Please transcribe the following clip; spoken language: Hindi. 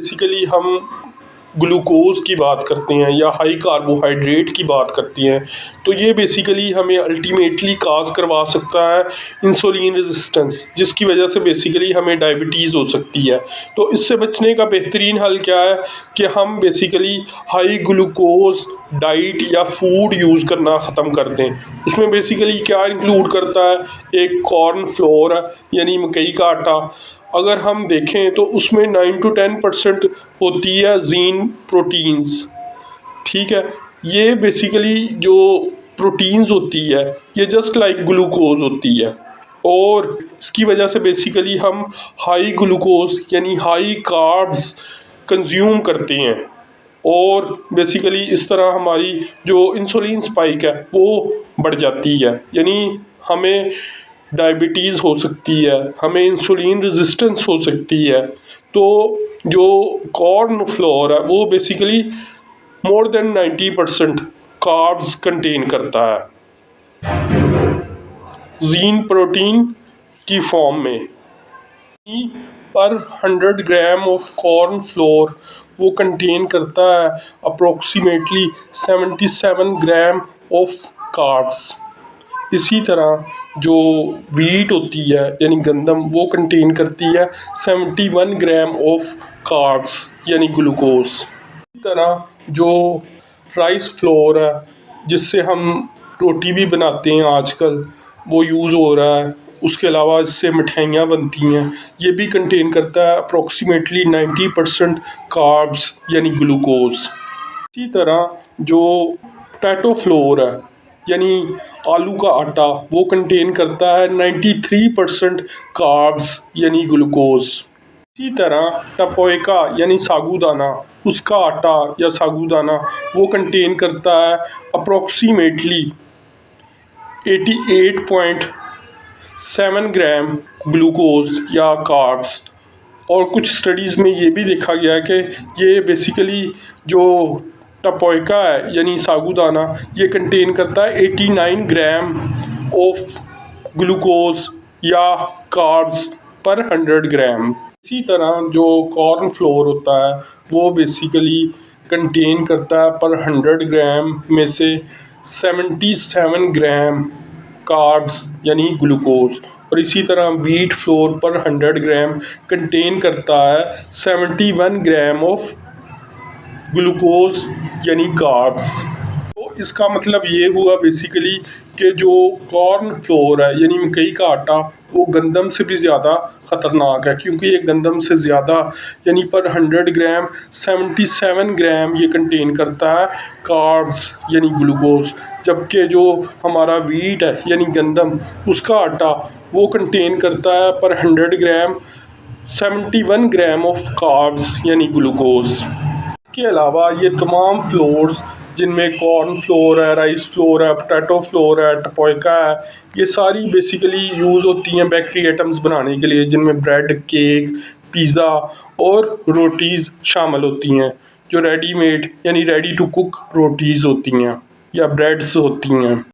बेसिकली हम ग्लूकोज की बात करते हैं या हाई कार्बोहाइड्रेट की बात करते हैं, तो ये बेसिकली हमें अल्टीमेटली काज करवा सकता है इंसुलिन रेजिस्टेंस, जिसकी वजह से बेसिकली हमें डायबिटीज़ हो सकती है। तो इससे बचने का बेहतरीन हल क्या है कि हम बेसिकली हाई ग्लूकोज डाइट या फूड यूज़ करना ख़त्म कर दें। उसमें बेसिकली क्या इंक्लूड करता है, एक कॉर्न फ्लोर यानी मकई का आटा, अगर हम देखें तो उसमें 9 to 10% होती है जीन प्रोटीन्स। ठीक है, ये बेसिकली जो प्रोटीन्स होती है ये जस्ट लाइक ग्लूकोज होती है, और इसकी वजह से बेसिकली हम हाई ग्लूकोज यानी हाई कार्ब्स कंज्यूम करते हैं, और बेसिकली इस तरह हमारी जो इंसुलिन स्पाइक है वो बढ़ जाती है, यानी हमें डायबिटीज़ हो सकती है, हमें इंसुलिन रेजिस्टेंस हो सकती है। तो जो कॉर्न फ्लोर है वो basically more than 90% carbs contain करता है जीन प्रोटीन की फॉर्म में। पर 100 ग्राम ऑफ कॉर्न फ्लोर वो कंटेन करता है अप्रोक्सीमेटली 77 ग्राम ऑफ कार्ब्स। इसी तरह जो वीट होती है यानी गंदम, वो कंटेन करती है 71 ग्राम ऑफ कार्ब्स यानी ग्लूकोज। इसी तरह जो राइस फ्लोर है जिससे हम रोटी भी बनाते हैं आजकल, वो यूज़ हो रहा है। उसके अलावा इससे मिठाइयाँ बनती हैं, ये भी कंटेन करता है अप्रोक्सीमेटली 90% कार्ब्स यानी ग्लूकोज। इसी तरह जो पोटैटो फ्लोर है यानी आलू का आटा, वो कंटेन करता है 93% कार्ब्स यानी ग्लूकोज। इसी तरह टपोएका यानी साबूदाना, उसका आटा या साबूदाना वो कंटेन करता है अप्रोक्सीमेटली 88.7 ग्राम ग्लूकोज या कार्ब्स। और कुछ स्टडीज़ में ये भी देखा गया है कि ये बेसिकली जो टपोएका है यानी साबूदाना, ये कंटेन करता है 89 ग्राम ऑफ ग्लूकोज या कार्ब्स पर 100 ग्राम। इसी तरह जो कॉर्न फ्लोर होता है वो बेसिकली कंटेन करता है पर 100 ग्राम में से 77 ग्राम कार्ब्स यानी ग्लूकोज। और इसी तरह वीट फ्लोर पर 100 ग्राम कंटेन करता है 71 ग्राम ऑफ ग्लूकोज यानी कार्ब्स। तो इसका मतलब ये हुआ बेसिकली कि जो कॉर्न फ्लोर है यानी मकई का आटा, वो गंदम से भी ज़्यादा ख़तरनाक है, क्योंकि ये गंदम से ज़्यादा यानी पर 100 ग्राम 77 ग्राम ये कंटेन करता है कार्ब्स यानी ग्लूकोज। जबकि जो हमारा वीट है यानी गंदम, उसका आटा वो कंटेन करता है पर 100 ग्राम 71 ग्राम ऑफ कार्ब्स यानी ग्लूकोज। इसके अलावा ये तमाम फ्लोर्स जिनमें कॉर्न फ्लोर है, राइस फ्लोर है, पोटैटो फ्लोर है, टपोएका है, ये सारी बेसिकली यूज़ होती हैं बेकरी आइटम्स बनाने के लिए, जिनमें ब्रेड, केक, पिज़्ज़ा और रोटीज़ शामिल होती हैं, जो रेडीमेड यानी रेडी टू कुक रोटीज़ होती हैं या ब्रेड्स होती हैं।